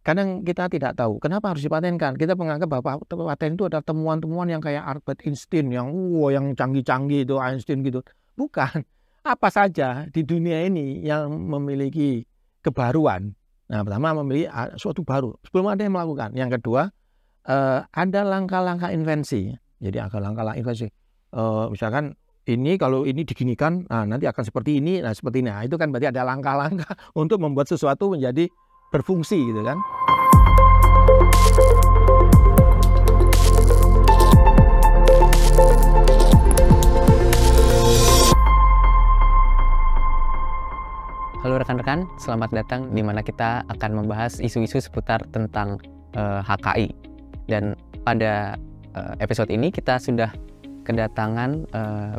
kadang kita tidak tahu kenapa harus dipatenkan. Kita menganggap bahwa paten itu ada temuan-temuan yang kayak Albert Einstein yang canggih-canggih itu Einstein gitu. Bukan. Apa saja di dunia ini yang memiliki kebaruan. Nah, pertama memiliki suatu baru sebelum ada yang melakukan. Yang kedua, ada langkah-langkah invensi. Jadi ada langkah-langkah invensi. Misalkan ini kalau ini diginikan, nanti akan seperti ini, seperti ini. Nah, itu kan berarti ada langkah-langkah untuk membuat sesuatu menjadi berfungsi gitu kan. Halo rekan-rekan, selamat datang di mana kita akan membahas isu-isu seputar tentang HKI. Dan pada episode ini kita sudah kedatangan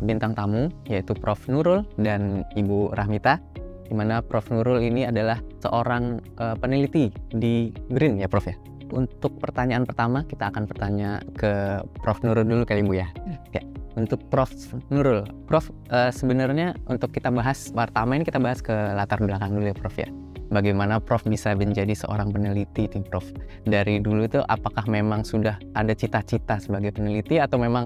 bintang tamu, yaitu Prof. Nurul dan Ibu Rahmita, di mana Prof. Nurul ini adalah seorang peneliti di BRIN ya Prof ya. Untuk pertanyaan pertama kita akan bertanya ke Prof. Nurul dulu kali Bu ya. Ya. Untuk Prof. Nurul, Prof, sebenarnya untuk kita bahas pertama ini kita bahas ke latar belakang dulu ya Prof ya. Bagaimana Prof bisa menjadi seorang peneliti nih Prof? Dari dulu itu apakah memang sudah ada cita-cita sebagai peneliti atau memang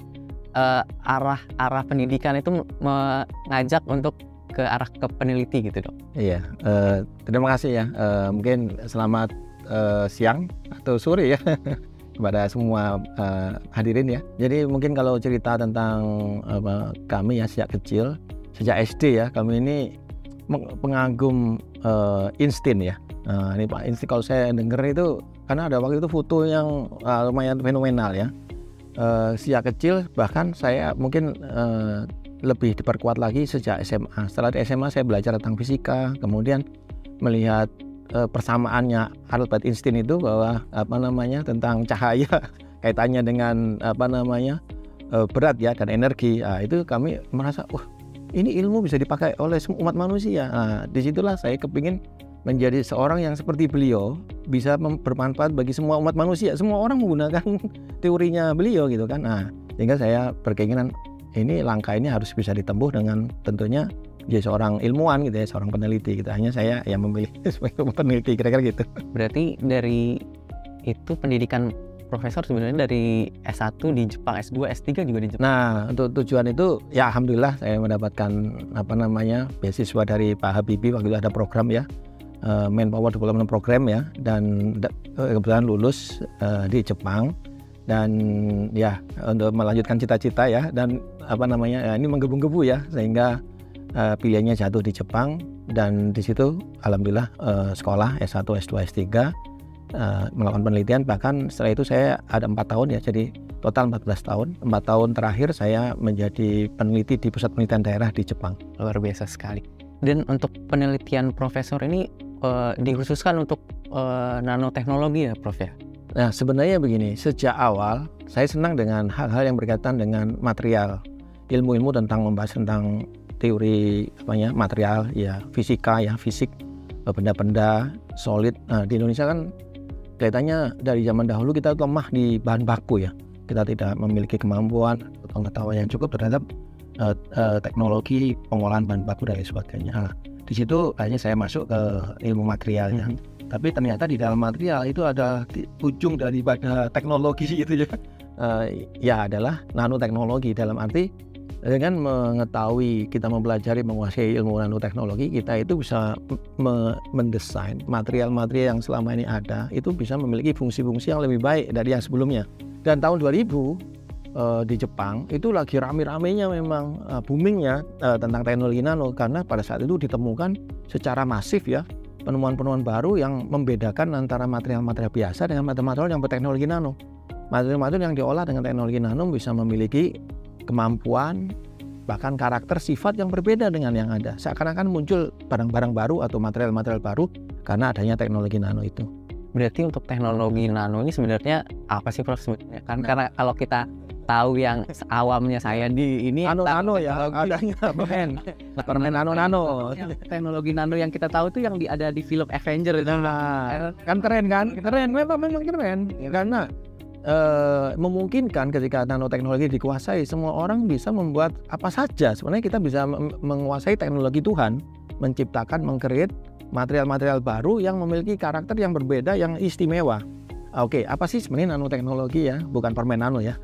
arah pendidikan itu mengajak untuk ke arah ke peneliti gitu dok? Iya, terima kasih ya. Mungkin selamat siang atau sore ya kepada semua hadirin ya. Jadi mungkin kalau cerita tentang kami ya sejak kecil, sejak SD ya, kami ini pengagum Einstein ya. Ini Pak Einstein kalau saya dengar itu karena ada waktu itu foto yang lumayan fenomenal ya. Sejak kecil bahkan saya mungkin lebih diperkuat lagi sejak SMA. Setelah di SMA saya belajar tentang fisika, kemudian melihat persamaannya Albert Einstein itu bahwa tentang cahaya kaitannya dengan berat ya dan energi. Itu kami merasa wah ini ilmu bisa dipakai oleh semua umat manusia. Disitulah saya kepingin menjadi seorang yang seperti beliau bisa bermanfaat bagi semua umat manusia. Semua orang menggunakan teorinya beliau gitu kan. Sehingga saya berkeinginan ini langkah ini harus bisa ditempuh dengan tentunya jadi seorang ilmuwan gitu ya, seorang peneliti gitu. Hanya saya yang memilih sebagai peneliti kira-kira gitu. Berarti dari itu pendidikan profesor sebenarnya dari S1 di Jepang, S2, S3 juga di Jepang. Nah, untuk tujuan itu ya alhamdulillah saya mendapatkan beasiswa dari Pak Habibie waktu itu ada program ya. Manpower Development Program ya, dan kebetulan lulus di Jepang dan ya untuk melanjutkan cita-cita ya, dan ini menggebu-gebu ya sehingga pilihannya jatuh di Jepang, dan di situ alhamdulillah sekolah S1, S2, S3 melakukan penelitian. Bahkan setelah itu saya ada 4 tahun ya, jadi total 14 tahun. 4 tahun terakhir saya menjadi peneliti di Pusat Penelitian Daerah di Jepang. Luar biasa sekali. Dan untuk penelitian profesor ini dikhususkan untuk nanoteknologi ya Prof ya? Nah sebenarnya begini, sejak awal saya senang dengan hal-hal yang berkaitan dengan material, ilmu-ilmu tentang membahas tentang teori material ya, fisika ya, fisik, benda-benda solid. Di Indonesia kan kelihatannya dari zaman dahulu kita lemah di bahan baku ya, kita tidak memiliki kemampuan atau pengetahuan yang cukup terhadap teknologi pengolahan bahan baku dan lain sebagainya. Di situ akhirnya saya masuk ke ilmu materialnya. Tapi ternyata di dalam material itu ada ujung daripada teknologi gitu ya. Ya adalah nanoteknologi, dalam arti dengan mengetahui, kita mempelajari, menguasai ilmu nanoteknologi, kita itu bisa mendesain material-material yang selama ini ada itu bisa memiliki fungsi-fungsi yang lebih baik dari yang sebelumnya. Dan tahun 2000 di Jepang itu lagi rame-ramenya memang boomingnya tentang teknologi nano, karena pada saat itu ditemukan secara masif ya penemuan-penemuan baru yang membedakan antara material-material biasa dengan material yang berteknologi nano. Material-material yang diolah dengan teknologi nano bisa memiliki kemampuan bahkan karakter sifat yang berbeda dengan yang ada. Seakan-akan muncul barang-barang baru atau material-material baru karena adanya teknologi nano itu. Berarti untuk teknologi nano ini sebenarnya apa sih Prof sebenarnya? Karena kalau kita tahu yang awamnya saya di ini nano ya adanya permen nano. Teknologi nano yang kita tahu itu yang ada di film Avenger itu. Kan keren kan? Keren, memang keren. Karena memungkinkan ketika nanoteknologi dikuasai, semua orang bisa membuat apa saja. Sebenarnya kita bisa menguasai teknologi Tuhan, menciptakan, meng-create material-material baru yang memiliki karakter yang berbeda, yang istimewa. Oke, apa sih sebenarnya nanoteknologi ya? Bukan permen nano ya.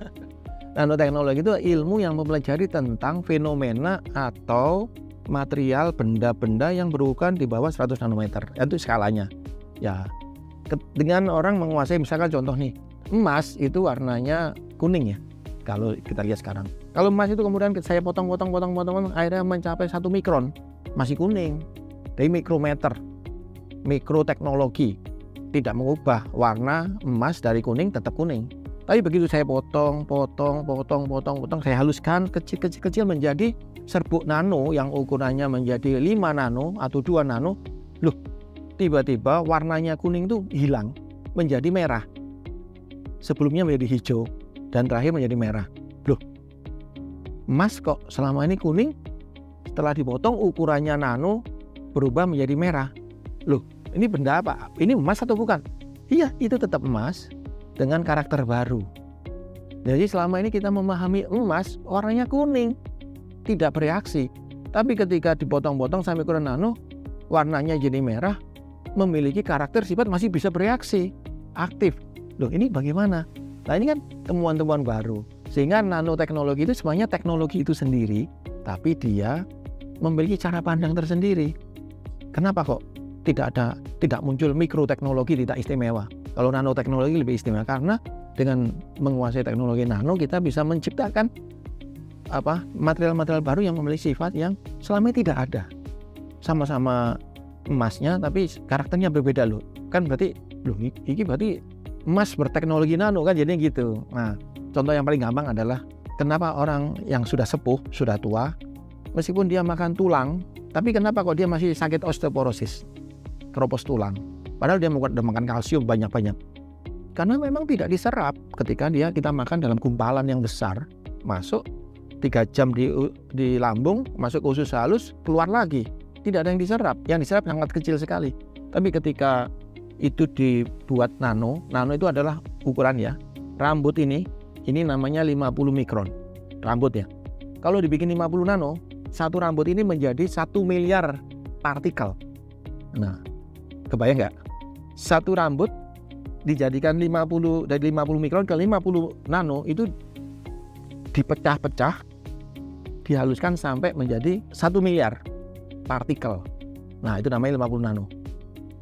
Nanoteknologi itu ilmu yang mempelajari tentang fenomena atau material benda-benda yang berukuran di bawah 100 nanometer. Itu skalanya. Ya, dengan orang menguasai, misalkan contoh nih, emas itu warnanya kuning ya. Kalau kita lihat sekarang. Kalau emas itu kemudian saya potong, akhirnya mencapai 1 mikron, masih kuning. Dari mikrometer, mikroteknologi, tidak mengubah warna emas dari kuning tetap kuning. Tapi begitu saya potong, saya haluskan kecil menjadi serbuk nano yang ukurannya menjadi 5 nano atau 2 nano, loh, tiba-tiba warnanya kuning itu hilang, menjadi merah. Sebelumnya menjadi hijau dan terakhir menjadi merah. Loh, emas kok selama ini kuning, setelah dipotong ukurannya nano berubah menjadi merah. Loh, ini benda apa? Ini emas atau bukan? Iya, itu tetap emas dengan karakter baru. Jadi selama ini kita memahami emas warnanya kuning, tidak bereaksi. Tapi ketika dipotong-potong sampai ukuran nano, warnanya jadi merah, memiliki karakter sifat masih bisa bereaksi, aktif. Loh, ini bagaimana? Nah, ini kan temuan-temuan baru. Sehingga nanoteknologi itu sebenarnya teknologi itu sendiri, tapi dia memiliki cara pandang tersendiri. Kenapa kok tidak muncul mikroteknologi tidak istimewa? Kalau nanoteknologi lebih istimewa karena dengan menguasai teknologi nano kita bisa menciptakan material-material baru yang memiliki sifat yang selama ini tidak ada. Sama-sama emasnya tapi karakternya berbeda loh. Kan berarti ini berarti emas berteknologi nano kan, jadinya gitu. Nah, contoh yang paling gampang adalah kenapa orang yang sudah sepuh, sudah tua, meskipun dia makan tulang, tapi kenapa kok dia masih sakit osteoporosis, keropos tulang? Padahal dia udah makan kalsium banyak-banyak. Karena memang tidak diserap ketika kita makan dalam gumpalan yang besar, masuk 3 jam di lambung, masuk ke usus halus, keluar lagi. Tidak ada yang diserap. Yang diserap sangat kecil sekali. Tapi ketika itu dibuat nano itu adalah ukuran ya. Rambut ini namanya 50 mikron. Rambut ya. Kalau dibikin 50 nano, satu rambut ini menjadi 1 miliar partikel. Nah, kebayang nggak? Satu rambut dijadikan dari 50 mikron ke 50 nano itu dipecah-pecah, dihaluskan sampai menjadi 1 miliar partikel. Nah, itu namanya 50 nano.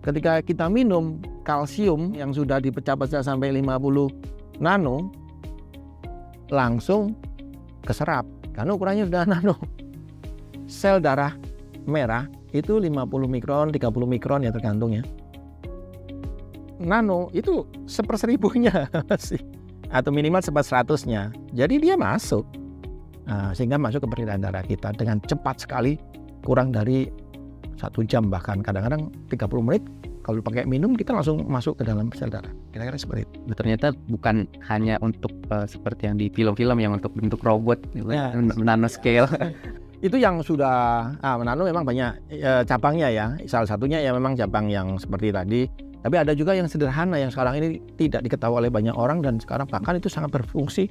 Ketika kita minum kalsium yang sudah dipecah-pecah sampai 50 nano, langsung keserap karena ukurannya sudah nano. Sel darah merah itu 50 mikron, 30 mikron ya tergantung ya. Nano itu 1/1000-nya sih, atau minimal 1/100-nya. Jadi dia masuk, sehingga masuk ke peredaran darah kita dengan cepat sekali, kurang dari 1 jam bahkan kadang-kadang 30 menit. Kalau pakai minum kita langsung masuk ke dalam sel darah. Kira-kira seperti itu. Ternyata bukan hanya untuk seperti yang di film-film yang untuk bentuk robot, ya, nanoscale. Itu yang sudah nano memang banyak cabangnya ya. Salah satunya ya memang cabang yang seperti tadi. Tapi ada juga yang sederhana yang sekarang ini tidak diketahui oleh banyak orang dan sekarang bahkan itu sangat berfungsi,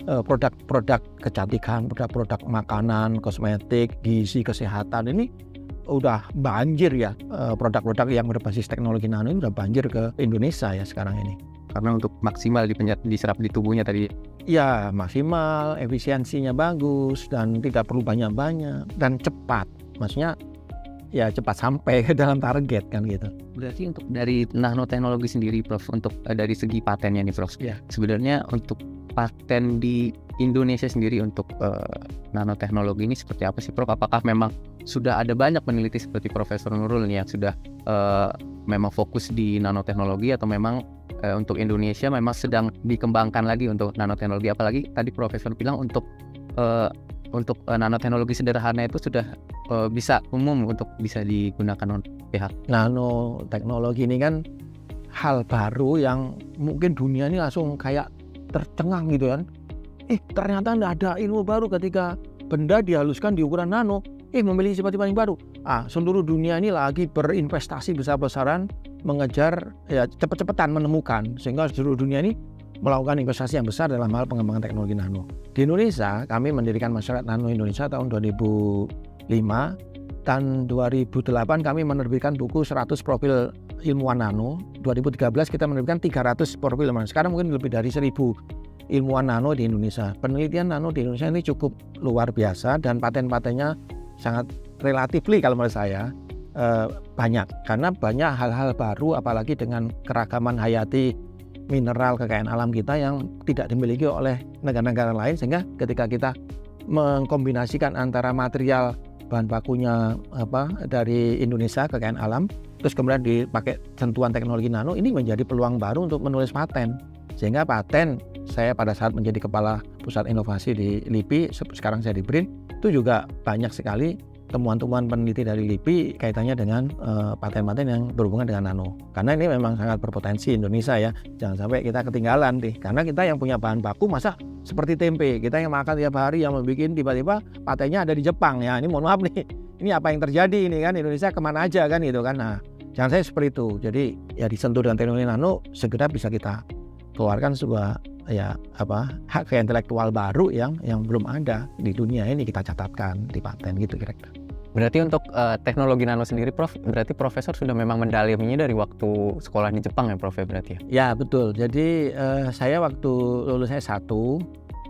produk-produk kecantikan, produk-produk makanan, kosmetik, gizi, kesehatan ini udah banjir ya. Produk-produk yang berbasis teknologi nano ini udah banjir ke Indonesia ya sekarang ini. Karena untuk maksimal diserap di tubuhnya tadi. Ya, maksimal, efisiensinya bagus dan tidak perlu banyak-banyak dan cepat. Maksudnya ya cepat sampai ke dalam target kan gitu. Berarti untuk dari nanoteknologi sendiri Prof, untuk dari segi patennya nih Prof, ya. Sebenarnya untuk paten di Indonesia sendiri untuk nanoteknologi ini seperti apa sih Prof? Apakah memang sudah ada banyak peneliti seperti Profesor Nurul nih yang sudah memang fokus di nanoteknologi atau memang untuk Indonesia memang sedang dikembangkan lagi untuk nanoteknologi? Apalagi tadi Profesor bilang untuk nanoteknologi sederhana itu sudah bisa umum untuk bisa digunakan untuk pihak. Nanoteknologi ini kan hal baru yang mungkin dunia ini langsung kayak tercengang gitu kan. Ternyata ada ilmu baru ketika benda dihaluskan di ukuran nano, memiliki sifat-sifat yang baru. Seluruh dunia ini lagi berinvestasi besar-besaran mengejar ya cepat-cepatan menemukan, sehingga seluruh dunia ini melakukan investasi yang besar dalam hal pengembangan teknologi nano. Di Indonesia, kami mendirikan Masyarakat Nano Indonesia tahun 2005 tahun 2008 kami menerbitkan buku 100 profil ilmuwan nano. 2013 kita menerbitkan 300 profil ilmuwan. Sekarang mungkin lebih dari 1000 ilmuwan nano di Indonesia. Penelitian nano di Indonesia ini cukup luar biasa dan paten-patennya sangat relatifly kalau menurut saya banyak. Karena banyak hal-hal baru apalagi dengan keragaman hayati mineral kekayaan alam kita yang tidak dimiliki oleh negara-negara lain, sehingga ketika kita mengkombinasikan antara material bahan bakunya dari Indonesia kekayaan alam terus kemudian dipakai sentuhan teknologi nano, ini menjadi peluang baru untuk menulis paten. Sehingga paten saya pada saat menjadi kepala pusat inovasi di LIPI, sekarang saya di BRIN, itu juga banyak sekali temuan-temuan peneliti dari LIPI kaitannya dengan paten-paten yang berhubungan dengan nano. Karena ini memang sangat berpotensi Indonesia ya. Jangan sampai kita ketinggalan nih. Karena kita yang punya bahan baku masa seperti tempe. Kita yang makan tiap hari yang membuat tiba-tiba patennya ada di Jepang ya. Ini mohon maaf nih. Ini apa yang terjadi ini kan, Indonesia kemana aja kan gitu kan. Nah, jangan saya seperti itu. Jadi ya disentuh dengan teknologi nano segera bisa kita keluarkan sebuah hak intelektual baru yang belum ada di dunia ini, kita catatkan di paten gitu kira-kira. Berarti untuk teknologi nano sendiri, Prof, berarti Profesor sudah memang mendalaminya dari waktu sekolah di Jepang ya, Prof, ya berarti ya? Ya betul, jadi saya waktu lulus S1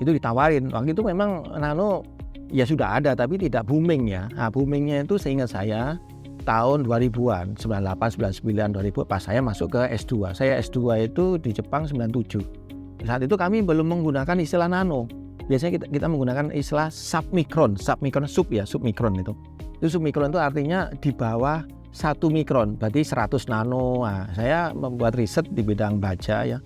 itu ditawarin, waktu itu memang nano ya sudah ada tapi tidak booming ya. Nah, boomingnya itu seingat saya tahun 2000-an, 98, 99, 2000 pas saya masuk ke S2. Saya S2 itu di Jepang 97. Saat itu kami belum menggunakan istilah nano. Biasanya kita menggunakan istilah submikron submikron itu. Itu submikron itu artinya di bawah 1 mikron, berarti 100 nano. Nah, saya membuat riset di bidang baja ya.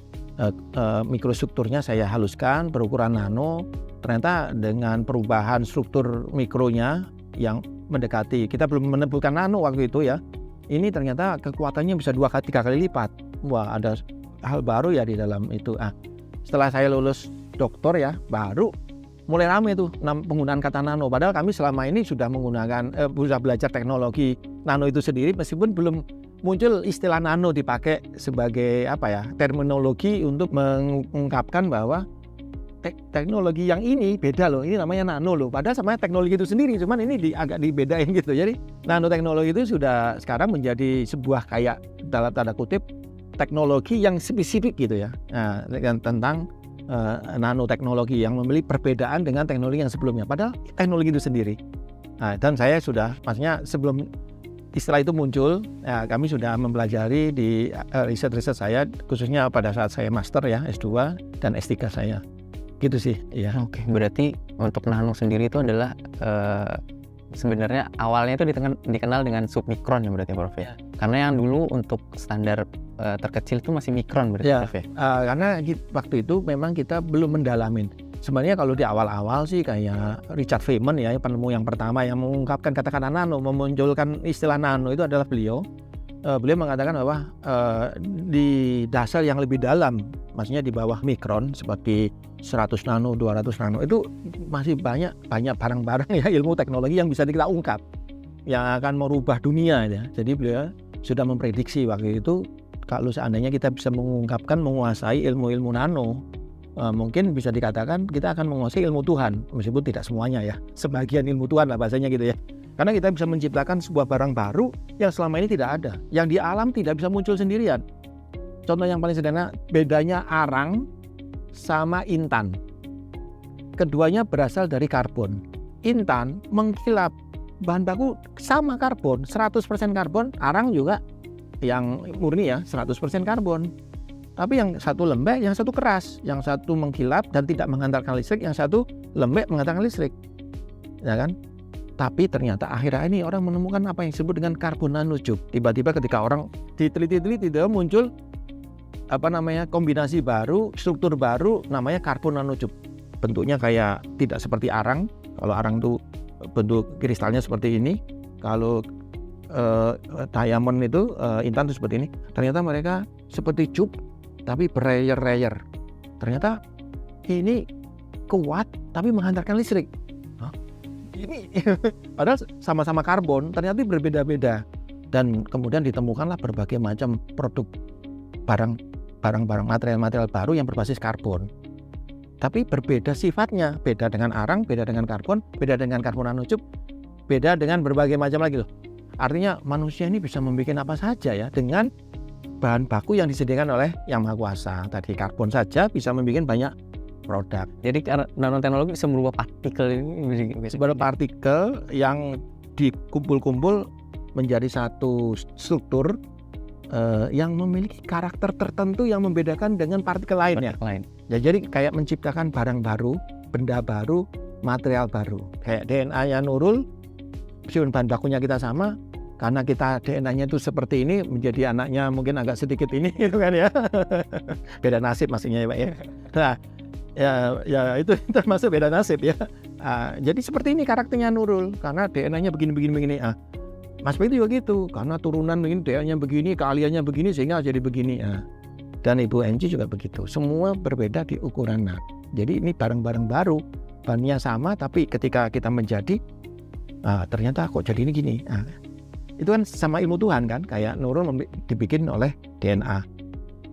Mikrostrukturnya saya haluskan berukuran nano. Ternyata dengan perubahan struktur mikronya yang mendekati, kita belum menemukan nano waktu itu ya. Ini ternyata kekuatannya bisa 2-3 kali lipat. Wah, ada hal baru ya di dalam itu. Setelah saya lulus doktor ya, baru mulai rame tuh penggunaan kata nano. Padahal kami selama ini sudah menggunakan, sudah belajar teknologi nano itu sendiri, meskipun belum muncul istilah nano dipakai sebagai terminologi untuk mengungkapkan bahwa teknologi yang ini beda loh, ini namanya nano loh. Padahal sama teknologi itu sendiri, cuman ini agak dibedain gitu. Jadi nanoteknologi itu sudah sekarang menjadi sebuah kayak dalam tanda kutip teknologi yang spesifik gitu ya. Nah, tentang nanoteknologi yang memiliki perbedaan dengan teknologi yang sebelumnya. Padahal teknologi itu sendiri. Nah, dan saya sudah, maksudnya sebelum istilah itu muncul, ya, kami sudah mempelajari di riset-riset saya, khususnya pada saat saya master ya, S2 dan S3 saya. Gitu sih. Ya. Oke, berarti untuk nano sendiri itu adalah sebenarnya awalnya itu dikenal dengan submikron ya berarti Prof ya. Karena yang dulu untuk standar terkecil itu masih mikron berarti ya, Prof ya. Karena waktu itu memang kita belum mendalamin. Sebenarnya kalau di awal-awal sih kayak Richard Feynman ya, penemu yang pertama yang mengungkapkan kata-kata nano, memunculkan istilah nano itu adalah beliau. Beliau mengatakan bahwa di dasar yang lebih dalam, maksudnya di bawah mikron seperti 100 nano, 200 nano, itu masih banyak barang-barang ya, ilmu teknologi yang bisa kita ungkap yang akan merubah dunia ya. Jadi beliau sudah memprediksi waktu itu kalau seandainya kita bisa menguasai ilmu-ilmu nano, mungkin bisa dikatakan kita akan menguasai ilmu Tuhan, meskipun tidak semuanya ya, sebagian ilmu Tuhan lah bahasanya gitu ya. Karena kita bisa menciptakan sebuah barang baru yang selama ini tidak ada, yang di alam tidak bisa muncul sendirian. Contoh yang paling sederhana, bedanya arang sama intan. Keduanya berasal dari karbon. Intan mengkilap, bahan baku sama karbon, 100% karbon. Arang juga yang murni ya, 100% karbon. Tapi yang satu lembek, yang satu keras. Yang satu mengkilap dan tidak menghantarkan listrik, yang satu lembek menghantarkan listrik. Ya kan? Tapi ternyata akhirnya ini orang menemukan apa yang disebut dengan karbon nanotube. Tiba-tiba ketika orang diteliti-teliti, muncul kombinasi baru, struktur baru, namanya karbon nanotube. Bentuknya kayak tidak seperti arang. Kalau arang itu bentuk kristalnya seperti ini. Kalau diamond itu, intan itu seperti ini. Ternyata mereka seperti tube, tapi berayer-rayer. Ternyata ini kuat, tapi menghantarkan listrik. Ini padahal sama-sama karbon, ternyata berbeda-beda. Dan kemudian ditemukanlah berbagai macam produk barang-barang material-material baru yang berbasis karbon. Tapi berbeda sifatnya, beda dengan arang, beda dengan karbon, beda dengan karbon nanotube. beda dengan berbagai macam lagi loh. Artinya manusia ini bisa membuat apa saja ya dengan bahan baku yang disediakan oleh Yang Maha Kuasa. Tadi karbon saja bisa membuat banyak produk. Jadi nanoteknologi bisa merubah partikel ini. Sebuah partikel yang dikumpul-kumpul menjadi satu struktur yang memiliki karakter tertentu yang membedakan dengan partikel lainnya. Ya, jadi kayak menciptakan barang baru, benda baru, material baru. Kayak DNA-nya Nurul, meskipun bahan bakunya kita sama, karena kita DNA-nya itu seperti ini, menjadi anaknya mungkin agak sedikit ini, gitu kan ya. Beda nasib maksudnya ya Pak ya. Nah, ya itu termasuk beda nasib ya. Jadi seperti ini karakternya Nurul, karena DNA-nya begini. Mas Pak itu juga gitu, karena turunan begini, DNA-nya begini, keahliannya begini, sehingga jadi begini. Dan Ibu Enci juga begitu. Semua berbeda di ukuran NAT. Jadi ini barang-barang baru, bahannya sama, tapi ketika kita menjadi, ternyata kok jadi ini gini. Itu kan sama ilmu Tuhan kan, kayak Nurul dibikin oleh DNA.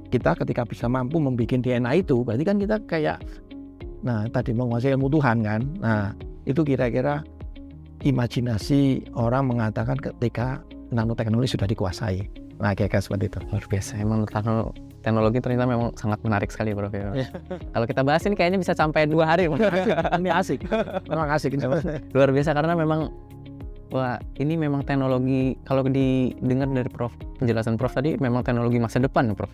Kita ketika bisa mampu membuat DNA itu, berarti kan kita kayak, tadi menguasai ilmu Tuhan kan. Nah, itu kira-kira imajinasi orang mengatakan ketika nanoteknologi sudah dikuasai. Nah, kayak seperti itu. Luar biasa, emang teknologi ternyata memang sangat menarik sekali Prof. Kalau kita bahas ini kayaknya bisa sampai 2 hari. Ini asik, memang asik. Luar biasa karena memang, wah ini memang teknologi, kalau didengar dari Prof, penjelasan Prof tadi, memang teknologi masa depan Prof.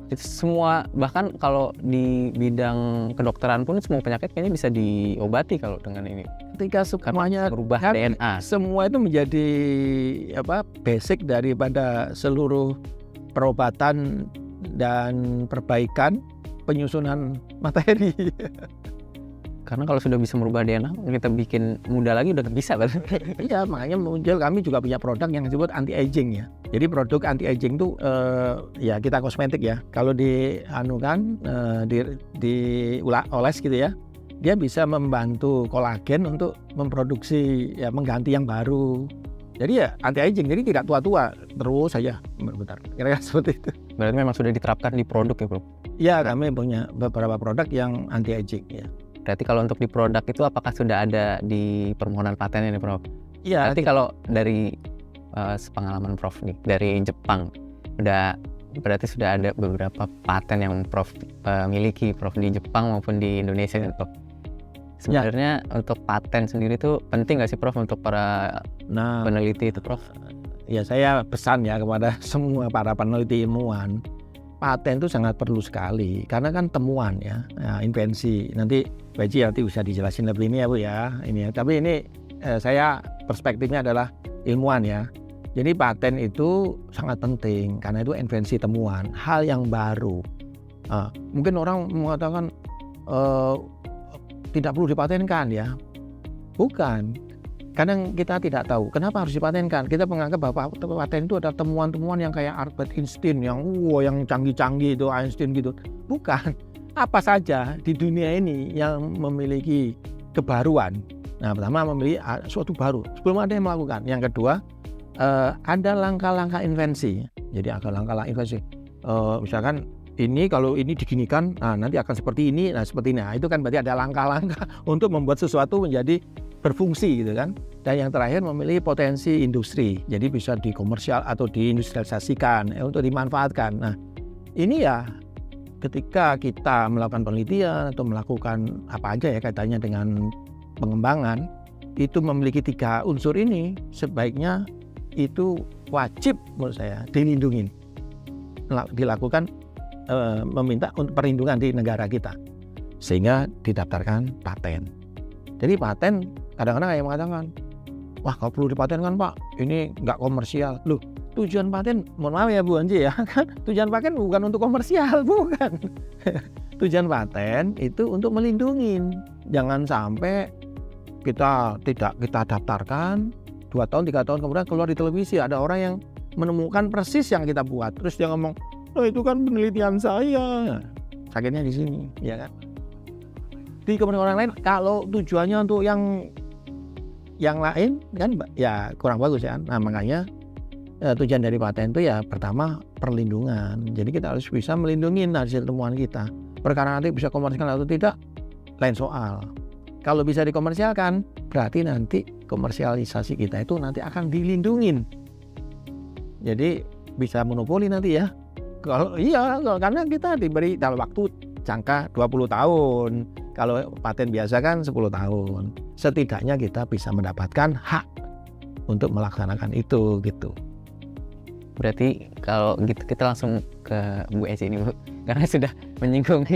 Itu semua, bahkan kalau di bidang kedokteran pun semua penyakit kayaknya bisa diobati kalau dengan ini. Ketika semuanya berubah DNA, semua itu menjadi basic daripada seluruh perobatan dan perbaikan penyusunan materi. Karena kalau sudah bisa merubah DNA, kita bikin muda lagi udah bisa kan? Iya, makanya muncul, kami juga punya produk yang disebut anti aging ya. Jadi produk anti aging itu ya kita kosmetik ya. Kalau oles gitu ya, dia bisa membantu kolagen untuk memproduksi ya, mengganti yang baru. Jadi ya anti aging, jadi tidak tua-tua terus saja. Bentar, kira-kira seperti itu. Berarti memang sudah diterapkan di produk ya Bro? Iya, kami punya beberapa produk yang anti aging ya. Berarti kalau untuk di produk itu apakah sudah ada di permohonan paten ini Prof? Iya. Berarti kalau dari pengalaman Prof nih dari Jepang, berarti sudah ada beberapa paten yang Prof miliki, Prof di Jepang maupun di Indonesia kan Prof? Sebenarnya untuk paten sendiri itu penting nggak sih Prof untuk para peneliti itu Prof? Ya saya pesan ya kepada semua para peneliti ilmuwan, paten itu sangat perlu sekali karena kan temuan ya, invensi. Nanti Baji nanti bisa dijelasin lebih ini ya Bu ya, ini ya. Tapi ini saya perspektifnya adalah ilmuwan ya. Jadi paten itu sangat penting karena itu invensi temuan, hal yang baru. Mungkin orang mengatakan tidak perlu dipatenkan ya, bukan. Kadang kita tidak tahu kenapa harus dipatenkan. Kita menganggap bahwa paten itu adalah temuan-temuan yang kayak Albert Einstein yang canggih-canggih itu Einstein gitu. Bukan. Apa saja di dunia ini yang memiliki kebaruan. Nah, pertama memiliki suatu baru sebelum ada yang melakukan. Yang kedua, ada langkah-langkah invensi. Jadi ada langkah-langkah invensi. Misalkan ini kalau ini diginikan, nanti akan seperti ini, seperti ini. Nah, itu kan berarti ada langkah-langkah untuk membuat sesuatu menjadi berfungsi gitu kan. Dan yang terakhir memiliki potensi industri. Jadi bisa dikomersial atau diindustrialisasikan untuk dimanfaatkan. Nah, ini ya ketika kita melakukan penelitian atau melakukan apa aja ya kaitannya dengan pengembangan, itu memiliki 3 unsur ini, sebaiknya itu wajib menurut saya dilindungi, dilakukan meminta untuk perlindungan di negara kita sehingga didaftarkan paten. Jadi paten kadang-kadang yang mengatakan, wah kalau perlu dipatenkan Pak, ini nggak komersial. Loh, tujuan paten, mohon maaf ya Bu Anji ya, kan tujuan paten bukan untuk komersial, bukan. Tujuan paten itu untuk melindungi. Jangan sampai kita daftarkan 2 tahun, 3 tahun kemudian keluar di televisi, ada orang yang menemukan persis yang kita buat, terus dia ngomong, oh itu kan penelitian saya. Sakitnya di sini, ya kan? Di kemudian orang lain, kalau tujuannya untuk yang lain kan ya kurang bagus ya. Nah makanya tujuan dari paten itu ya pertama perlindungan. Jadi kita harus bisa melindungi hasil temuan kita. Perkara nanti bisa komersial atau tidak lain soal. kalau bisa dikomersialkan, berarti nanti komersialisasi kita itu nanti akan dilindungin. Jadi bisa monopoli nanti ya. Karena kita diberi dalam waktu jangka 20 tahun. Kalau paten biasa kan 10 tahun. Setidaknya kita bisa mendapatkan hak untuk melaksanakan itu gitu. Berarti kalau gitu kita langsung ke Bu Eci ini, Bu. Karena sudah menyinggung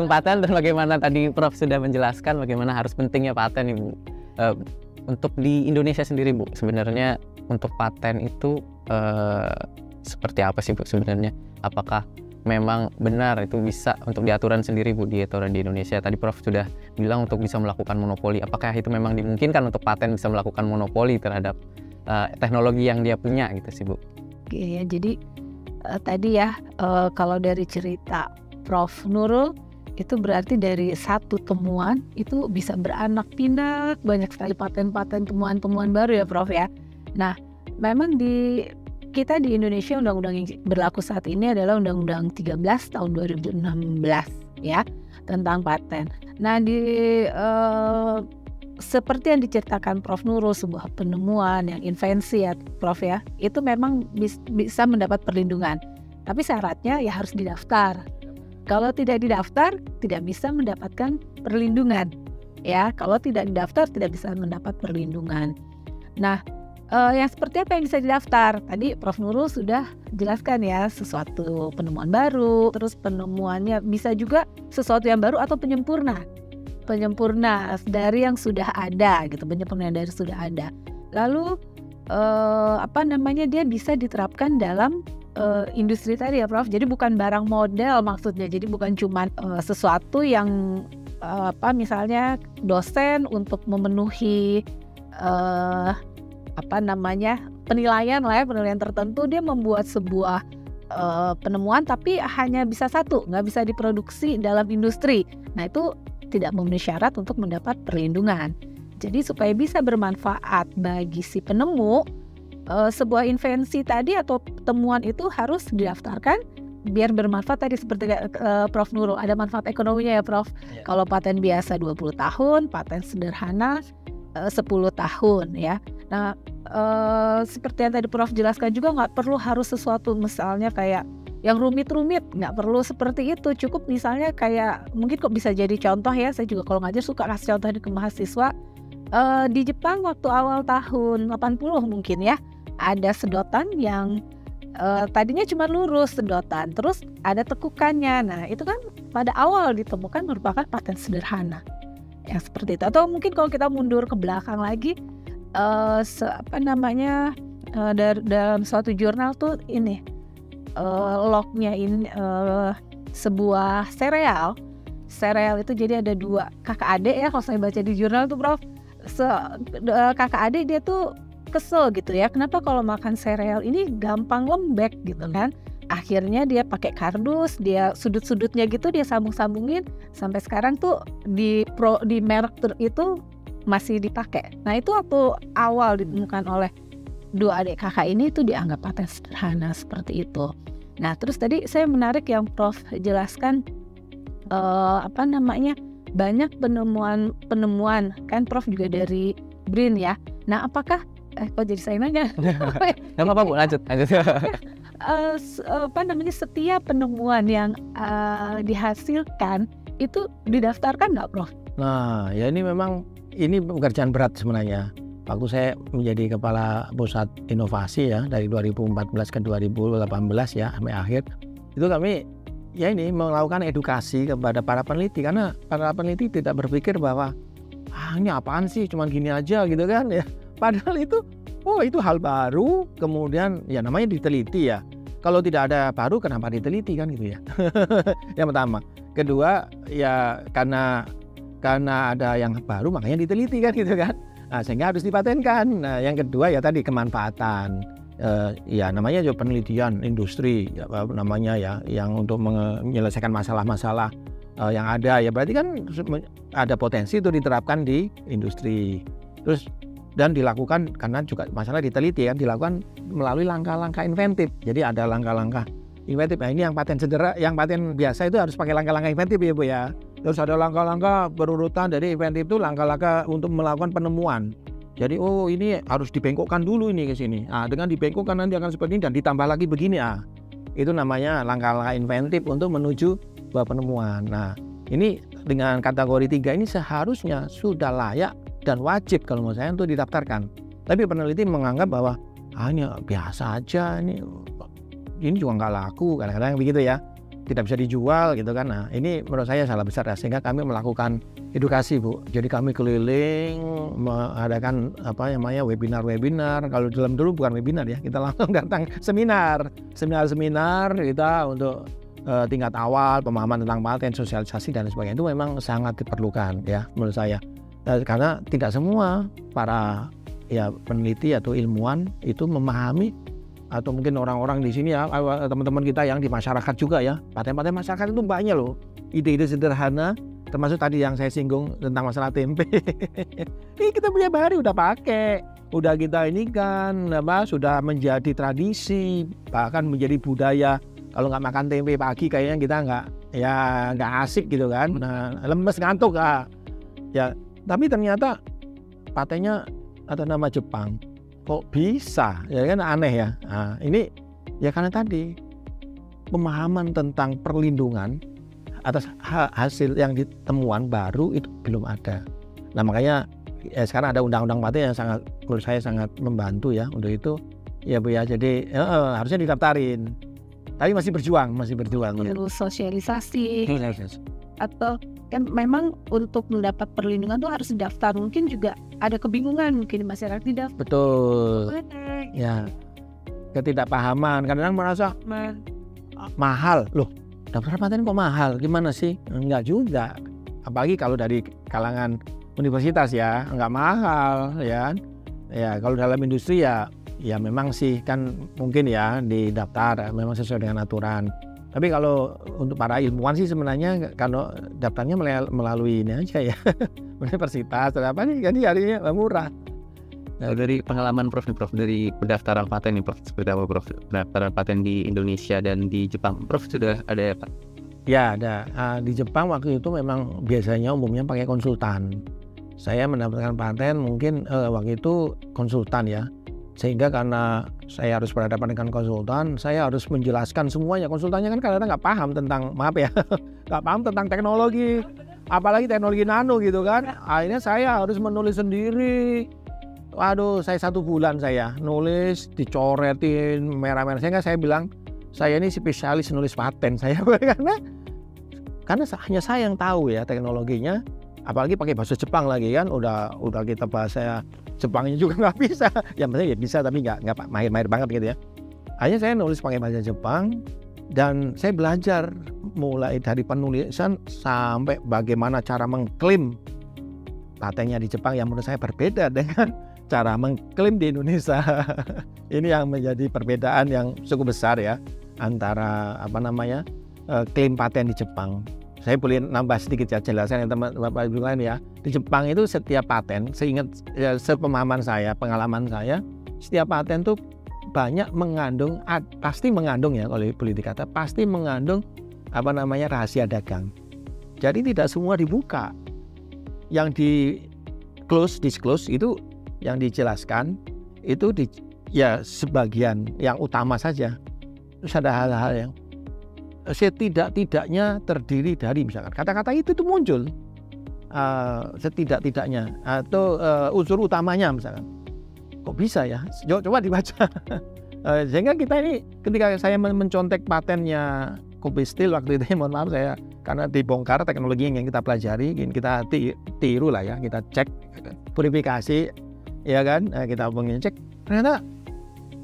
paten dan bagaimana tadi Prof sudah menjelaskan bagaimana harus pentingnya paten, Ibu. Untuk di Indonesia sendiri, Bu, sebenarnya untuk paten itu seperti apa sih, Bu, sebenarnya? Apakah memang benar itu bisa untuk diaturan sendiri, Bu, di aturan di Indonesia? Tadi Prof sudah bilang untuk bisa melakukan monopoli. Apakah itu memang dimungkinkan untuk paten bisa melakukan monopoli terhadap teknologi yang dia punya gitu sih, Bu? Oke ya, jadi tadi ya kalau dari cerita Prof Nurul itu berarti dari satu temuan itu bisa beranak pinak banyak sekali paten-paten, temuan-temuan baru ya Prof ya. Nah, memang kita di Indonesia undang-undang yang berlaku saat ini adalah Undang-Undang 13 tahun 2016 ya tentang paten. Nah, seperti yang diceritakan Prof Nurul, sebuah penemuan yang invensi ya Prof ya, itu memang bisa mendapat perlindungan. Tapi syaratnya ya harus didaftar. Kalau tidak didaftar, tidak bisa mendapatkan perlindungan. Ya, kalau tidak didaftar, tidak bisa mendapat perlindungan. Nah, yang seperti apa yang bisa didaftar? Tadi Prof Nurul sudah jelaskan ya, sesuatu penemuan baru, terus penemuannya bisa juga sesuatu yang baru atau penyempurna dari yang sudah ada gitu, penyempurnaan dari sudah ada. Lalu dia bisa diterapkan dalam industri tadi ya Prof. Jadi bukan barang model maksudnya. Jadi bukan cuma sesuatu yang misalnya dosen untuk memenuhi penilaian tertentu, dia membuat sebuah penemuan tapi hanya bisa satu, nggak bisa diproduksi dalam industri. Nah, itu tidak memenuhi syarat untuk mendapat perlindungan. Jadi supaya bisa bermanfaat bagi si penemu, sebuah invensi tadi atau temuan itu harus didaftarkan biar bermanfaat tadi seperti Prof Nurul, ada manfaat ekonominya ya Prof. Ya. Kalau paten biasa 20 tahun, paten sederhana 10 tahun ya. Nah, seperti yang tadi Prof jelaskan juga nggak perlu harus sesuatu misalnya kayak yang rumit-rumit, nggak perlu seperti itu. Cukup misalnya kayak, mungkin kok bisa jadi contoh ya, saya juga kalau ngajar suka kasih contoh ke mahasiswa. Di Jepang waktu awal tahun 80 mungkin ya, ada sedotan yang tadinya cuma lurus sedotan, terus ada tekukannya. Nah, itu kan pada awal ditemukan merupakan paten sederhana yang seperti itu. Atau mungkin kalau kita mundur ke belakang lagi, dalam suatu jurnal tuh ini lognya ini sebuah sereal itu jadi ada dua kakak adik ya, kalau saya baca di jurnal tuh Prof. Kakak adik dia tuh kesel gitu ya, kenapa kalau makan sereal ini gampang lembek gitu kan. Akhirnya dia pakai kardus, dia sudut-sudutnya gitu dia sambung-sambungin sampai sekarang tuh di merek itu masih dipakai. Nah, itu waktu awal ditemukan oleh dua adik kakak ini, itu dianggap paten sederhana seperti itu. Nah, terus tadi saya menarik yang Prof jelaskan banyak penemuan kan Prof juga dari BRIN ya. Nah, apakah kok jadi saya nanya? Gak apa-apa Bu, lanjut. Setiap penemuan yang dihasilkan itu didaftarkan nggak Prof? Nah, ya ini memang pekerjaan berat sebenarnya. Waktu saya menjadi kepala pusat inovasi ya dari 2014 ke 2018 ya sampai akhir, itu kami ya ini melakukan edukasi kepada para peneliti, karena para peneliti tidak berpikir bahwa ini apaan sih, cuman gini aja gitu kan ya. Padahal itu hal baru, kemudian ya namanya diteliti ya. Kalau tidak ada baru kenapa diteliti kan gitu ya. Yang pertama. Kedua ya karena ada yang baru makanya diteliti kan gitu kan. Nah, sehingga harus dipatenkan. Nah, yang kedua ya tadi kemanfaatan. Ya namanya juga penelitian industri yang untuk menyelesaikan masalah-masalah yang ada ya, berarti kan ada potensi itu diterapkan di industri. Terus dan dilakukan karena juga masalah diteliti kan, dilakukan melalui langkah-langkah inventif. Jadi ada langkah-langkah inventif. Nah, ini yang paten biasa itu harus pakai langkah-langkah inventif ya Bu ya. Terus ada langkah-langkah berurutan. Jadi inventif itu langkah-langkah untuk melakukan penemuan. Jadi ini harus dibengkokkan dulu ini ke sini. Dengan dibengkokkan nanti akan seperti ini dan ditambah lagi begini. Itu namanya langkah-langkah inventif untuk menuju penemuan. Nah, ini dengan kategori 3 ini seharusnya sudah layak dan wajib kalau menurut saya untuk didaftarkan. Tapi peneliti menganggap bahwa ini biasa aja, ini juga nggak laku, kadang-kadang begitu ya, tidak bisa dijual gitu kan. Nah, ini menurut saya salah besar ya, sehingga kami melakukan edukasi, Bu. Jadi kami keliling mengadakan webinar. Kalau dalam dulu bukan webinar ya, kita langsung datang seminar kita untuk tingkat awal, pemahaman tentang paten, sosialisasi dan sebagainya. Itu memang sangat diperlukan ya menurut saya. Karena tidak semua para peneliti atau ilmuwan itu memahami, atau mungkin orang-orang di sini ya, teman-teman kita yang di masyarakat juga ya, paten-paten masyarakat itu banyak loh, ide-ide sederhana, termasuk tadi yang saya singgung tentang masalah tempe. Ini kita punya bahari udah pakai, udah kita ini kan sudah menjadi tradisi, bahkan menjadi budaya. Kalau nggak makan tempe pagi kayaknya kita nggak asik gitu kan. Nah, lemes ngantuk ya. Tapi ternyata patennya ada nama Jepang. Kok bisa? Ya kan aneh ya. Nah, ini ya karena tadi pemahaman tentang perlindungan atas hasil yang ditemuan baru itu belum ada. Nah, makanya sekarang ada undang-undang paten yang menurut saya sangat membantu ya untuk itu. Ya Bu ya, jadi harusnya didaftarin. Tapi masih berjuang ya. Perlu sosialisasi. Atau kan memang untuk mendapat perlindungan tuh harus daftar. Mungkin juga ada kebingungan mungkin masyarakat tidak. Betul. Ya. Ketidakpahaman, kadang-kadang merasa mahal. Loh, daftar paten kok mahal? Gimana sih? Enggak juga. Apalagi kalau dari kalangan universitas ya, enggak mahal ya. Ya, kalau dalam industri ya memang sih kan mungkin ya didaftar memang sesuai dengan aturan. Tapi kalau untuk para ilmuwan sih sebenarnya kalau daftarnya melalui ini aja ya, universitas atau apa nih, jadi harganya murah. Nah, dari pengalaman Prof, dari pendaftaran paten nih Prof, seperti apa Prof? Pendaftaran paten di Indonesia dan di Jepang, Prof sudah ada ya Pak? Ya ada. Di Jepang waktu itu memang biasanya umumnya pakai konsultan. Saya mendapatkan paten mungkin waktu itu konsultan ya. Sehingga karena saya harus berhadapan dengan konsultan, saya harus menjelaskan semuanya. Konsultannya kan kadang-kadang nggak paham tentang, nggak paham tentang teknologi, apalagi teknologi nano gitu kan. Akhirnya saya harus menulis sendiri. Waduh, saya 1 bulan saya nulis, dicoretin merah-merah. Sehingga saya bilang, saya ini spesialis nulis paten saya karena hanya saya yang tahu ya teknologinya. Apalagi pakai bahasa Jepang lagi kan, udah kita bahasa Jepangnya juga nggak bisa. Ya maksudnya ya bisa tapi nggak mahir-mahir banget gitu ya. Akhirnya saya nulis pakai bahasa Jepang dan saya belajar mulai dari penulisan sampai bagaimana cara mengklaim patennya di Jepang yang menurut saya berbeda dengan cara mengklaim di Indonesia. Ini yang menjadi perbedaan yang cukup besar ya antara klaim paten di Jepang. Saya boleh nambah sedikit ya jelasan yang Bapak Ibu lain ya. Di Jepang itu setiap paten, sepemahaman saya, pengalaman saya, setiap paten tuh banyak mengandung, pasti mengandung ya kalau boleh dikata, pasti mengandung rahasia dagang. Jadi tidak semua dibuka. Yang disclose itu yang dijelaskan itu sebagian yang utama saja. Terus ada hal-hal yang setidak-tidaknya terdiri dari misalkan kata-kata itu muncul setidak-tidaknya atau unsur utamanya misalkan. Kok bisa ya? Coba dibaca. Sehingga kita ini ketika saya mencontek patennya Kobe Steel waktu itu, mohon maaf saya karena dibongkar teknologi yang kita pelajari, kita tiru lah ya, kita cek verifikasi ya kan, kita cek ternyata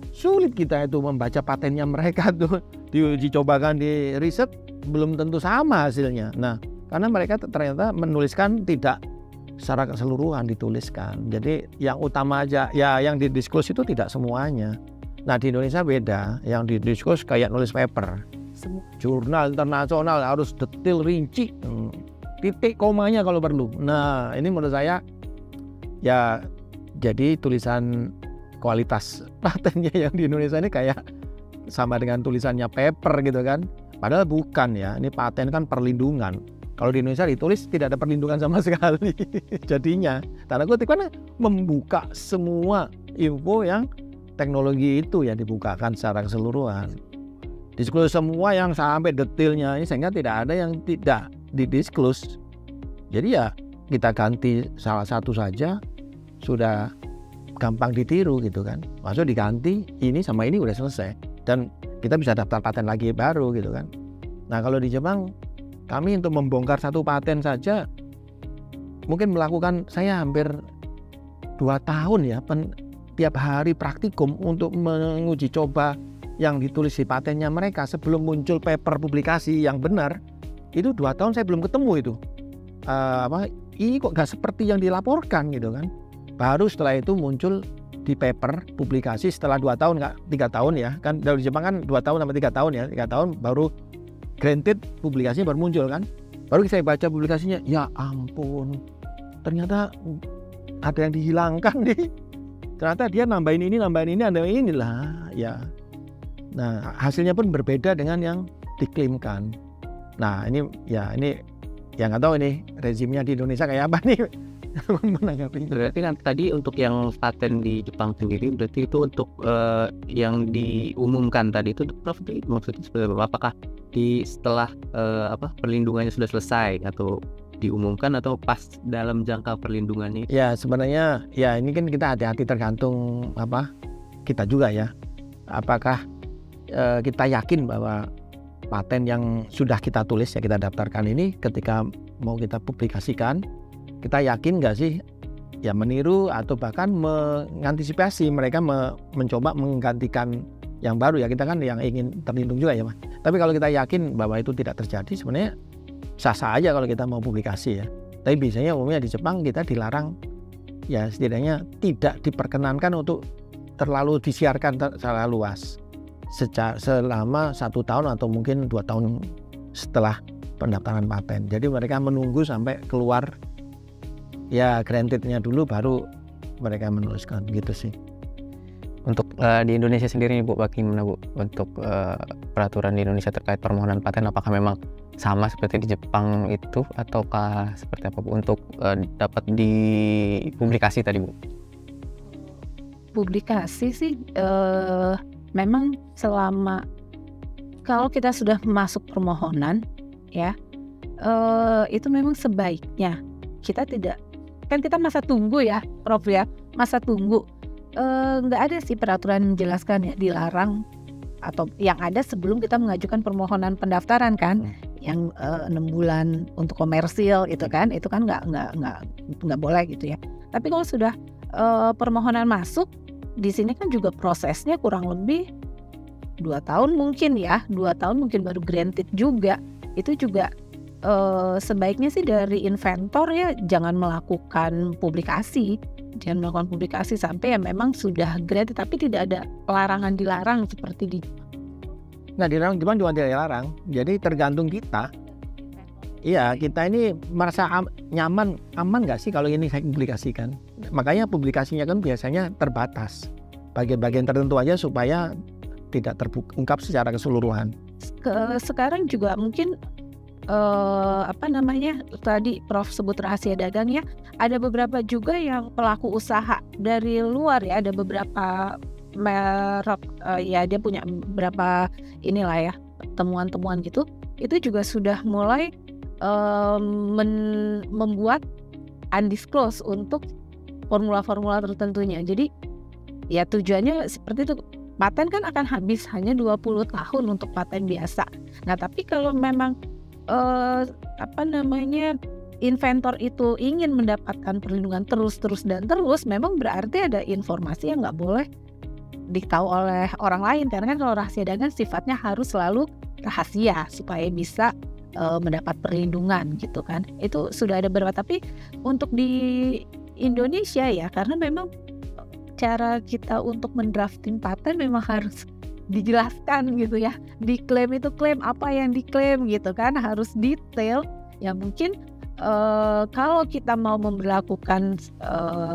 sulit kita itu membaca patennya mereka tuh, dicobakan di riset belum tentu sama hasilnya. Nah, karena mereka ternyata menuliskan tidak secara keseluruhan dituliskan. Jadi yang utama aja ya yang didiskus itu tidak semuanya. Nah, di Indonesia beda, yang didiskus kayak nulis paper. Jurnal internasional harus detail rinci, titik komanya kalau perlu. Nah, ini menurut saya ya jadi tulisan kualitas patennya yang di Indonesia ini kayak sama dengan tulisannya paper gitu kan. Padahal bukan ya, ini paten kan perlindungan. Kalau di Indonesia ditulis tidak ada perlindungan sama sekali. Jadinya tanda kutip kan membuka semua info yang teknologi itu ya dibukakan secara keseluruhan. Disclose semua yang sampai detailnya ini, sehingga tidak ada yang tidak didisclose. Jadi ya kita ganti salah satu saja sudah gampang ditiru gitu kan. Maksud diganti ini sama ini udah selesai dan kita bisa daftar paten lagi baru gitu kan. Nah kalau di Jepang kami untuk membongkar satu paten saja mungkin melakukan, saya hampir 2 tahun ya tiap hari praktikum untuk menguji coba yang ditulis di patennya mereka sebelum muncul paper publikasi yang benar. Itu 2 tahun saya belum ketemu itu ini kok gak seperti yang dilaporkan gitu kan. Baru setelah itu muncul di paper publikasi setelah 2 tahun, 3 tahun ya kan. Dari Jepang kan 2 tahun sampai 3 tahun ya, 3 tahun baru granted publikasinya baru muncul kan. Baru saya baca publikasinya, ya ampun ternyata ada yang dihilangkan nih. Ternyata dia nambahin ini lah ya. Nah hasilnya pun berbeda dengan yang diklaimkan. Nah ini ya nggak tahu ini rezimnya di Indonesia kayak apa nih. Menanggapi. Berarti kan tadi untuk yang paten di Jepang sendiri, berarti itu untuk yang diumumkan tadi itu Prof, maksudnya seperti apa? Apakah setelah perlindungannya sudah selesai atau diumumkan atau pas dalam jangka perlindungannya? Ya sebenarnya ya ini kan kita hati-hati tergantung kita juga ya. Apakah kita yakin bahwa paten yang sudah kita tulis ya kita daftarkan ini ketika mau kita publikasikan, kita yakin nggak sih ya meniru atau bahkan mengantisipasi mereka mencoba menggantikan yang baru ya. Kita kan yang ingin terlindung juga ya Mas. Tapi kalau kita yakin bahwa itu tidak terjadi, sebenarnya sah-sah aja kalau kita mau publikasi ya. Tapi biasanya umumnya di Jepang kita dilarang ya, setidaknya tidak diperkenankan untuk terlalu disiarkan secara luas selama 1 tahun atau mungkin 2 tahun setelah pendaftaran paten. Jadi mereka menunggu sampai keluar ya grantednya dulu baru mereka menuliskan gitu sih. Untuk di Indonesia sendiri Bu, bagaimana Bu untuk peraturan di Indonesia terkait permohonan paten, apakah memang sama seperti di Jepang itu ataukah seperti apa Bu untuk dapat dipublikasi tadi Bu? Publikasi sih memang selama kalau kita sudah masuk permohonan ya itu memang sebaiknya kita tidak, kan kita masa tunggu ya Prof ya, masa tunggu nggak ada sih peraturan menjelaskan ya dilarang, atau yang ada sebelum kita mengajukan permohonan pendaftaran kan yang 6 bulan untuk komersil itu kan nggak boleh gitu ya. Tapi kalau sudah permohonan masuk di sini kan juga prosesnya kurang lebih 2 tahun mungkin ya, 2 tahun mungkin baru granted juga. Itu juga sebaiknya sih dari inventor ya jangan melakukan publikasi sampai ya memang sudah granted, tapi tidak ada larangan dilarang seperti di Nah di Jepang juga tidak dilarang. Jadi tergantung kita. Iya, kita ini merasa nyaman, aman nggak sih kalau ini saya publikasikan. Makanya publikasinya kan biasanya terbatas, bagian-bagian tertentu aja supaya tidak terungkap secara keseluruhan. Sekarang juga mungkin tadi Prof sebut rahasia dagang ya, ada beberapa juga yang pelaku usaha dari luar ya, ada beberapa merek ya dia punya beberapa inilah ya temuan-temuan gitu, itu juga sudah mulai membuat undisclosed untuk formula-formula tertentunya. Jadi ya tujuannya seperti itu. Paten kan akan habis hanya 20 tahun untuk paten biasa. Nah tapi kalau memang inventor itu ingin mendapatkan perlindungan terus memang berarti ada informasi yang nggak boleh ditahu oleh orang lain, karena kan kalau rahasia dagang sifatnya harus selalu rahasia supaya bisa mendapat perlindungan gitu kan. Itu sudah ada beberapa, tapi untuk di Indonesia ya karena memang cara kita untuk mendrafting paten memang harus dijelaskan gitu ya, diklaim itu klaim apa yang diklaim gitu kan, harus detail ya. Mungkin kalau kita mau memberlakukan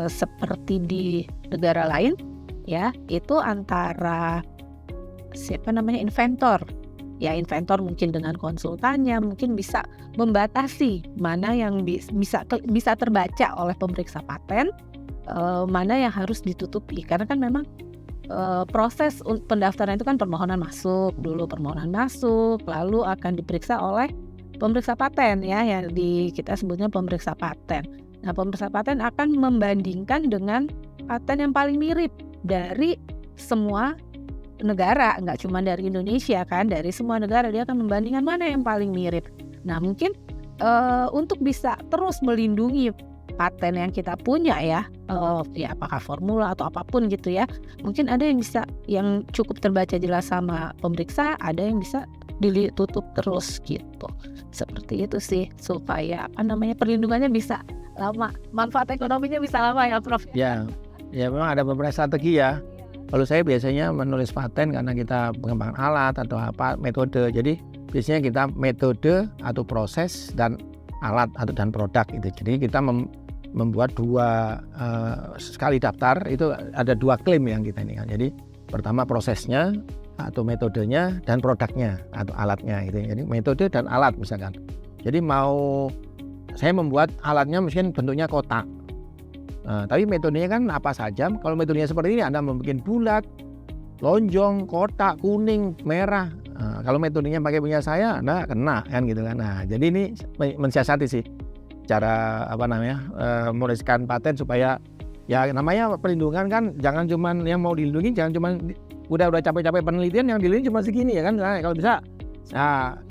seperti di negara lain ya, itu antara inventor ya inventor mungkin dengan konsultannya mungkin bisa membatasi mana yang bisa terbaca oleh pemeriksa paten, mana yang harus ditutupi. Karena kan memang proses pendaftaran itu kan permohonan masuk, lalu akan diperiksa oleh pemeriksa paten ya, yang kita sebutnya pemeriksa paten. Nah, pemeriksa paten akan membandingkan dengan paten yang paling mirip dari semua negara, nggak cuma dari Indonesia kan, dari semua negara dia akan membandingkan mana yang paling mirip. Nah, mungkin untuk bisa terus melindungi paten yang kita punya ya apakah formula atau apapun gitu ya, mungkin ada yang cukup terbaca jelas sama pemeriksa, ada yang bisa ditutup terus gitu. Seperti itu sih, supaya perlindungannya bisa lama, manfaat ekonominya bisa lama ya Prof. Ya memang ada beberapa strategi ya. Kalau saya biasanya menulis paten karena kita pengembangan alat atau metode. Jadi biasanya kita metode atau proses dan alat dan produk itu. Jadi kita membuat sekali daftar itu ada 2 klaim yang kita ini kan. Jadi pertama prosesnya atau metodenya dan produknya atau alatnya gitu. Jadi metode dan alat misalkan. Jadi saya membuat alatnya mungkin bentuknya kotak. Tapi metodenya kan apa saja. Kalau metodenya seperti ini, Anda membuat bulat, lonjong, kotak, kuning, merah. Kalau metodenya pakai punya saya, Anda kena kan gitu kan. Nah, jadi ini mensiasati sih cara menuliskan paten supaya ya namanya perlindungan kan, jangan cuman yang mau dilindungi, jangan cuman udah capek-capek penelitian yang dilindungi cuma segini ya kan. Nah, kalau bisa,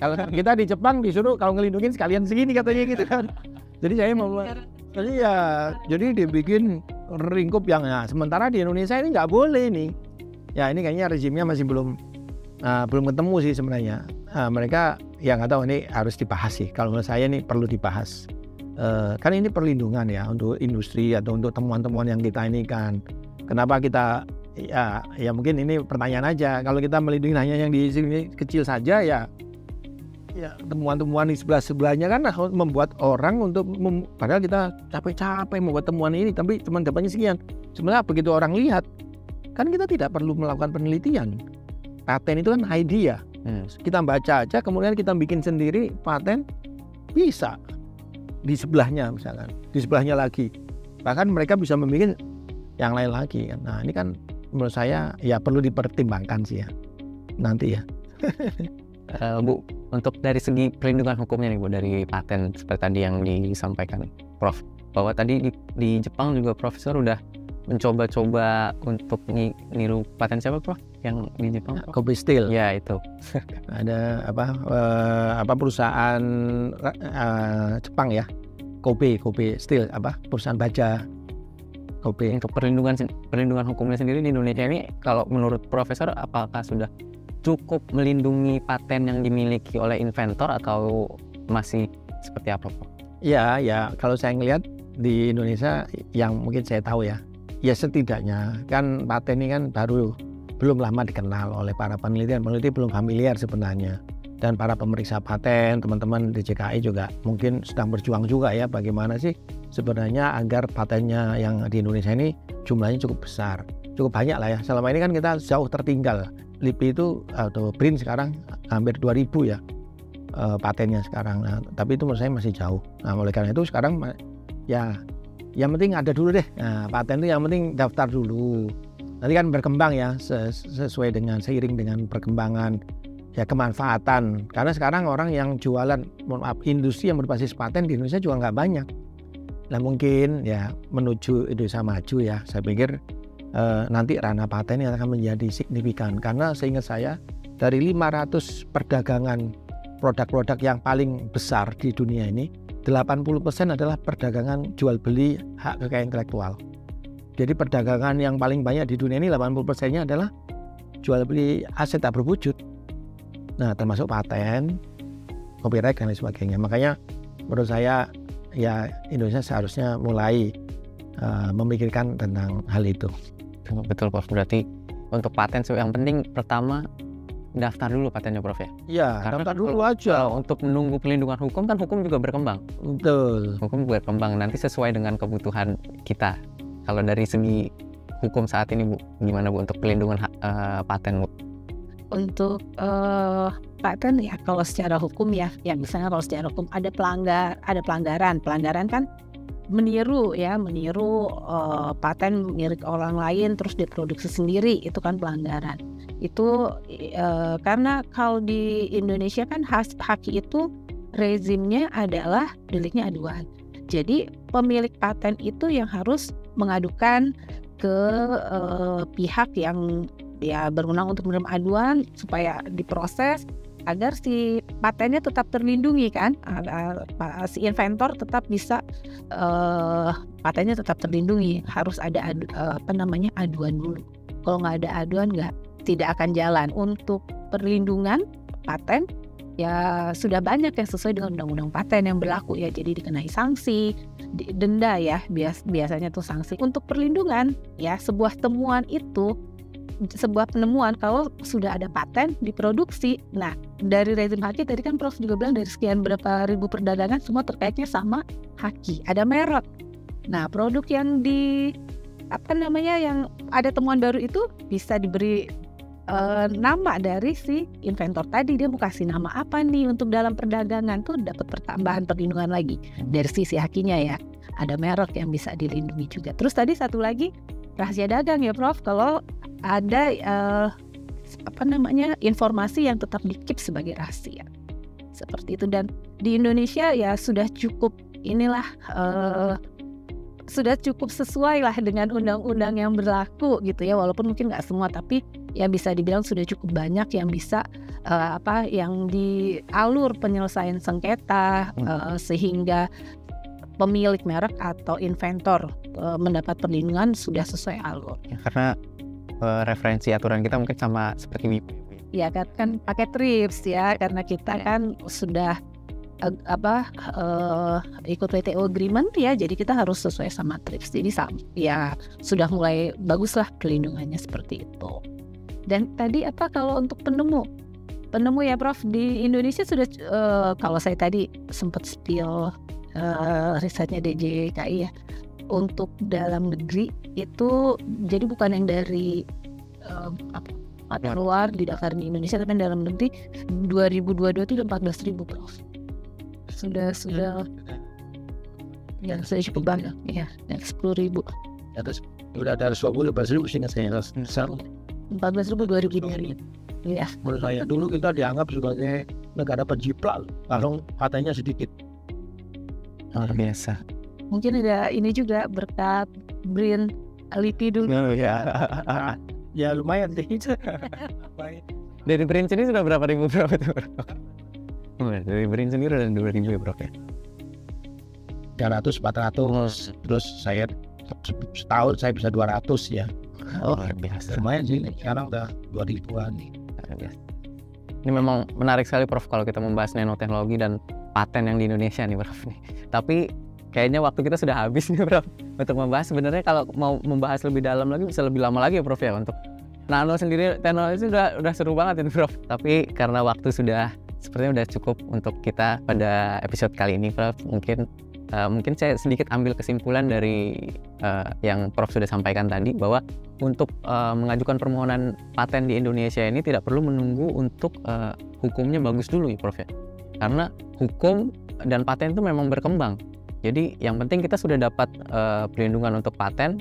kalau kita di Jepang disuruh kalau ngelindungin sekalian segini katanya gitu kan. Jadi saya mau jadi dibikin ringkup yang sementara di Indonesia ini nggak boleh nih. Ya ini kayaknya rezimnya masih belum ketemu sih sebenarnya. Mereka nggak tahu, ini harus dibahas sih. Kalau menurut saya ini perlu dibahas. Kan ini perlindungan ya untuk industri atau untuk temuan-temuan yang kita ini kan. Kenapa kita ya mungkin ini pertanyaan aja. Kalau kita melindungi hanya yang di sini kecil saja ya temuan-temuan di sebelahnya kan membuat orang padahal kita capek-capek membuat temuan ini tapi cuma dapatnya sekian. Sebenarnya begitu orang lihat kan kita tidak perlu melakukan penelitian. Paten itu kan idea. Kita baca aja kemudian kita bikin sendiri paten, bisa di sebelahnya misalkan, di sebelahnya lagi. Bahkan mereka bisa membuat yang lain lagi kan. Nah, ini kan menurut saya ya perlu dipertimbangkan sih ya nanti ya. Bu, untuk dari segi perlindungan hukumnya nih Bu, dari paten seperti tadi yang disampaikan Prof, bahwa tadi di Jepang juga Profesor udah mencoba-coba untuk niru paten siapa Prof yang di Jepang? Kobe Steel. Ya itu. Ada perusahaan Jepang ya, Kobe Steel, perusahaan baja Kobe. Untuk perlindungan hukumnya sendiri di Indonesia ini, kalau menurut Profesor apakah sudah cukup melindungi paten yang dimiliki oleh inventor atau masih seperti apa Pak? Ya kalau saya ngelihat di Indonesia yang mungkin saya tahu ya setidaknya kan paten ini kan belum lama dikenal oleh para peneliti belum familiar sebenarnya, dan para pemeriksa paten teman-teman di JKI juga mungkin sedang berjuang juga ya bagaimana sih sebenarnya agar patennya yang di Indonesia ini jumlahnya cukup besar, cukup banyak lah ya. Selama ini kan kita jauh tertinggal. LIPI itu atau BRIN sekarang hampir 2000 ya patennya sekarang. Nah, tapi itu menurut saya masih jauh. Nah, oleh karena itu sekarang ya yang penting ada dulu deh. Nah, paten itu yang penting daftar dulu. Nanti kan berkembang ya seiring dengan perkembangan ya kemanfaatan. Karena sekarang orang yang jualan industri yang berbasis paten di Indonesia juga nggak banyak. Nah, mungkin ya menuju Indonesia maju ya, saya pikir nanti ranah paten yang akan menjadi signifikan, karena seingat saya dari 500 perdagangan produk-produk yang paling besar di dunia ini 80% adalah perdagangan jual beli hak kekayaan intelektual. Jadi perdagangan yang paling banyak di dunia ini 80%-nya adalah jual beli aset tak berwujud. Nah, termasuk paten, copyright dan lain sebagainya. Makanya menurut saya ya Indonesia seharusnya mulai memikirkan tentang hal itu. Betul Prof, berarti untuk paten yang penting pertama daftar dulu patennya Prof ya? Iya, daftar dulu aja. Untuk menunggu perlindungan hukum kan hukum juga berkembang. Betul. Hukum berkembang nanti sesuai dengan kebutuhan kita. Kalau dari segi hukum saat ini Bu, gimana Bu untuk perlindungan paten Bu? Untuk paten ya kalau secara hukum ya misalnya kalau secara hukum ada pelanggaran kan meniru paten milik orang lain terus diproduksi sendiri, itu kan pelanggaran. Itu karena kalau di Indonesia kan haki itu rezimnya adalah deliknya aduan. Jadi pemilik paten itu yang harus mengadukan ke pihak yang berwenang untuk menerima aduan supaya diproses agar si patennya tetap terlindungi kan, si inventor tetap bisa patennya tetap terlindungi. Harus ada aduan dulu. Kalau nggak ada aduan tidak akan jalan. Untuk perlindungan paten ya sudah banyak yang sesuai dengan undang-undang paten yang berlaku ya, jadi dikenai sanksi, denda ya biasanya tuh sanksi. Untuk perlindungan ya sebuah penemuan kalau sudah ada paten diproduksi. Nah, dari rezim haki tadi kan Prof juga bilang dari sekian berapa ribu perdagangan semua terkaitnya sama haki, ada merek. Nah, produk yang yang ada temuan baru itu bisa diberi nama dari si inventor tadi. Dia mau kasih nama apa nih untuk dalam perdagangan tuh dapat pertambahan perlindungan lagi dari sisi hakinya ya. Ada merek yang bisa dilindungi juga. Terus tadi satu lagi rahasia dagang ya Prof, kalau ada informasi yang tetap di-keep sebagai rahasia seperti itu. Dan di Indonesia ya sudah cukup sesuai lah dengan undang-undang yang berlaku gitu ya, walaupun mungkin nggak semua, tapi ya bisa dibilang sudah cukup banyak yang bisa yang di alur penyelesaian sengketa sehingga pemilik merek atau inventor mendapat perlindungan sudah sesuai alur. Ya, karena referensi aturan kita mungkin sama seperti WIPO. Ya kan pakai TRIPS ya, karena kita kan sudah ikut WTO agreement ya, jadi kita harus sesuai sama TRIPS. Jadi ya sudah mulai baguslah perlindungannya seperti itu. Dan tadi kalau untuk penemu ya Prof, di Indonesia sudah kalau saya tadi sempat spill risetnya DJKI ya, untuk dalam negeri itu jadi bukan yang dari luar didaftar di Indonesia, tapi dalam negeri 2022 itu udah 14.000 Prof. Sudah ya saya cukup banyak ya, 10.000 atas udah ada 20 seingat saya 14.000 2000 ya. Menurut saya dulu kita dianggap sebagai negara penjiplak, langsung patennya sedikit. Luar biasa. Mungkin ada ini juga berkat BRIN LIPI dulu. Ya lumayan sih. Dari BRIN sendiri sudah berapa ribu Prof itu? Dari BRIN sendiri udah 2.000 ya Prof ya? 300, 400. Terus saya setahun saya bisa 200 ya. Luar biasa. Lumayan sih, sekarang udah 2.000-an nih. Ini memang menarik sekali Prof kalau kita membahas nanoteknologi dan paten yang di Indonesia nih Prof. Tapi kayaknya waktu kita sudah habis nih Prof untuk membahas. Sebenarnya kalau mau membahas lebih dalam lagi bisa lebih lama lagi ya Prof ya. Untuk nano sendiri, teknologi udah seru banget ini Prof. Tapi karena waktu sepertinya udah cukup untuk kita pada episode kali ini Prof. Mungkin saya sedikit ambil kesimpulan dari yang Prof sudah sampaikan tadi, bahwa untuk mengajukan permohonan paten di Indonesia ini tidak perlu menunggu untuk hukumnya bagus dulu ya Prof ya. Karena hukum dan paten itu memang berkembang. Jadi yang penting kita sudah dapat perlindungan untuk paten,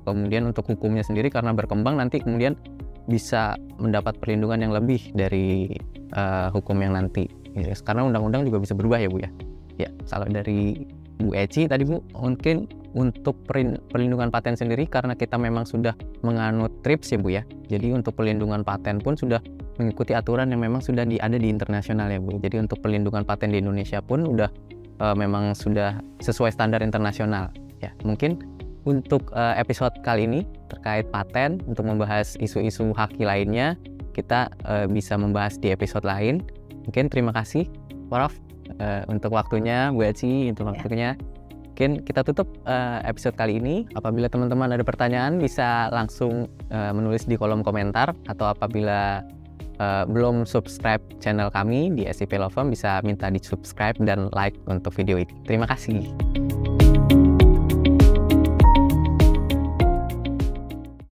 kemudian untuk hukumnya sendiri karena berkembang nanti kemudian bisa mendapat perlindungan yang lebih dari hukum yang nanti. Karena undang-undang juga bisa berubah ya Bu ya. Ya, kalau dari Bu Eci tadi Bu, mungkin untuk perlindungan paten sendiri karena kita memang sudah menganut TRIPS ya Bu ya. Jadi untuk perlindungan paten pun sudah mengikuti aturan yang memang sudah ada di internasional ya Bu. Jadi untuk perlindungan paten di Indonesia pun udah memang sudah sesuai standar internasional ya. Mungkin untuk episode kali ini terkait paten, untuk membahas isu-isu haki lainnya kita bisa membahas di episode lain. Mungkin terima kasih Prof untuk waktunya, Bu Eci untuk waktunya. Mungkin kita tutup episode kali ini. Apabila teman-teman ada pertanyaan bisa langsung menulis di kolom komentar, atau apabila belum subscribe channel kami di SIP Law Firm bisa minta di subscribe dan like untuk video ini. Terima kasih.